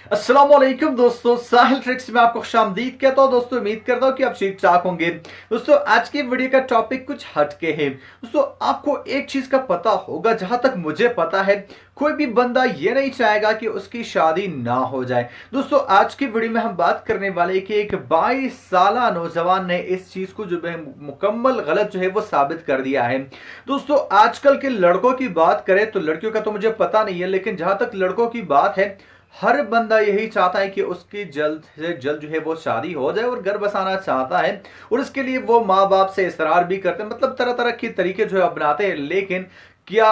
अस्सलाम वालेकुम दोस्तों, साहिल ट्रिक्स में आपको खुशामदीद कहता हूं। दोस्तों उम्मीद करता हूं कि आप ठीक ठाक होंगे। दोस्तों आज की वीडियो का टॉपिक कुछ हटके है। दोस्तों आपको एक चीज का पता होगा, जहां तक मुझे पता है कोई भी बंदा ये नहीं चाहेगा कि उसकी शादी ना हो जाए। दोस्तों आज की वीडियो में हम बात करने वाले कि एक 22 साल नौजवान ने इस चीज को जो है मुकम्मल गलत जो है वो साबित कर दिया है। दोस्तों आजकल के लड़कों की बात करें तो लड़कियों का तो मुझे पता नहीं है, लेकिन जहां तक लड़कों की बात है, हर बंदा यही चाहता है कि उसकी जल्द से जल्द जो है वो शादी हो जाए और घर बसाना चाहता है। और इसके लिए वो माँ बाप से इसरार भी करते हैं, मतलब तरह तरह के तरीके जो है अपनाते हैं। लेकिन क्या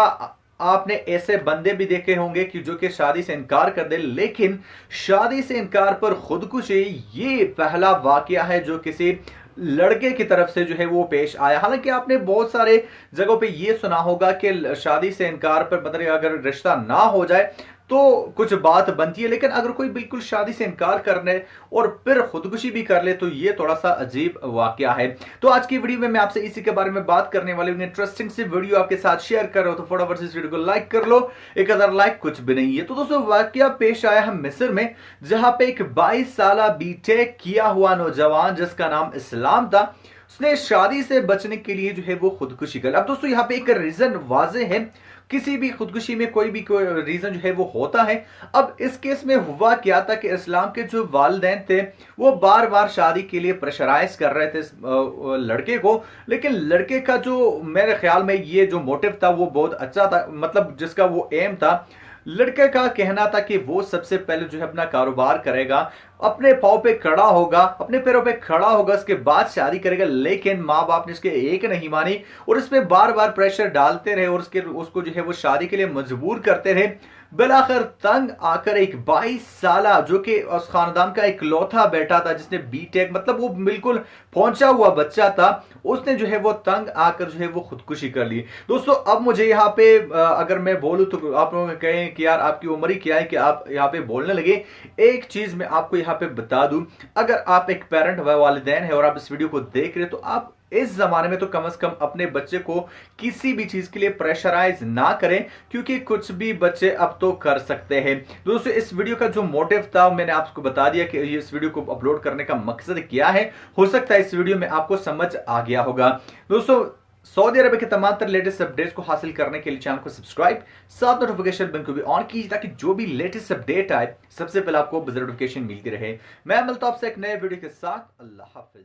आपने ऐसे बंदे भी देखे होंगे कि जो कि शादी से इनकार कर दे, लेकिन शादी से इनकार पर खुदकुशी ये पहला वाकया है जो किसी लड़के की तरफ से जो है वो पेश आया। हालांकि आपने बहुत सारे जगहों पे ये सुना होगा कि शादी से इनकार पर मतलब अगर रिश्ता ना हो जाए तो कुछ बात बनती है, लेकिन अगर कोई बिल्कुल शादी से इनकार करने और फिर खुदकुशी भी कर ले तो ये थोड़ा सा अजीब वाकया है। तो आज की वीडियो में मैं आपसे इसी के बारे में बात करने वाली हूं। इंटरेस्टिंग सी वीडियो आपके साथ शेयर कर रहा हूं, तो फटाफट इस वीडियो को लाइक कर लो। 1000 लाइक कुछ भी नहीं है। तो दोस्तों वाकया पेश आया है मिस्र में, जहां पे एक 22 साल बीटेक किया हुआ नौजवान जिसका नाम इस्लाम था, उसने शादी से बचने के लिए जो है वो खुदकुशी कर। अब दोस्तों यहाँ पे एक रीजन वाजे है, किसी भी खुदकुशी में कोई भी कोई रीजन जो है वो होता है। अब इस केस में हुआ क्या था कि इस्लाम के जो वालिदैन थे वो बार बार शादी के लिए प्रेशराइज कर रहे थे इस लड़के को, लेकिन लड़के का जो मेरे ख्याल में ये जो मोटिव था वो बहुत अच्छा था, मतलब जिसका वो एम था। लड़के का कहना था कि वो सबसे पहले जो है अपना कारोबार करेगा, अपने पाँव पे खड़ा होगा, अपने पैरों पे खड़ा होगा, उसके बाद शादी करेगा। लेकिन माँ बाप ने इसके एक नहीं मानी और इस पे बार बार प्रेशर डालते रहे और उसको जो है वो शादी के लिए मजबूर करते रहे। बिलाखिर तंग आकर एक 22 साल जो कि उस खानदान का इकलौता बेटा था, जिसने बीटेक मतलब वो बिल्कुल पहुंचा हुआ बच्चा था, उसने जो है वो तंग आकर जो है वो खुदकुशी कर ली। दोस्तों अब मुझे यहाँ पे अगर मैं बोलूं तो आप लोग कहें कि यार आपकी उम्र ही क्या है कि आप यहाँ पे बोलने लगे। एक चीज मैं आपको यहाँ पे बता दूं, अगर आप एक पेरेंट व वालिदैन है और आप इस वीडियो को देख रहे हो, तो आप इस जमाने में तो कम से कम अपने बच्चे को किसी भी चीज के लिए प्रेशराइज ना करें, क्योंकि कुछ भी बच्चे अब तो कर सकते हैं। दोस्तों इस वीडियो का जो मोटिव था मैंने आपको बता दिया कि इस वीडियो को अपलोड करने का मकसद क्या है। हो सकता है इस वीडियो में आपको समझ आ गया होगा। दोस्तों सऊदी अरब के तमाम तर लेटेस्ट अपडेट्स को हासिल करने के लिए चैनल को सब्सक्राइब, साथ नोटिफिकेशन बेल को भी ऑन कीजिए, ताकि जो भी लेटेस्ट अपडेट आए सबसे पहले आपको नोटिफिकेशन मिलती रहे। मैं मिलता हूं आपसे एक नए वीडियो के साथ। अल्लाह हाफिज।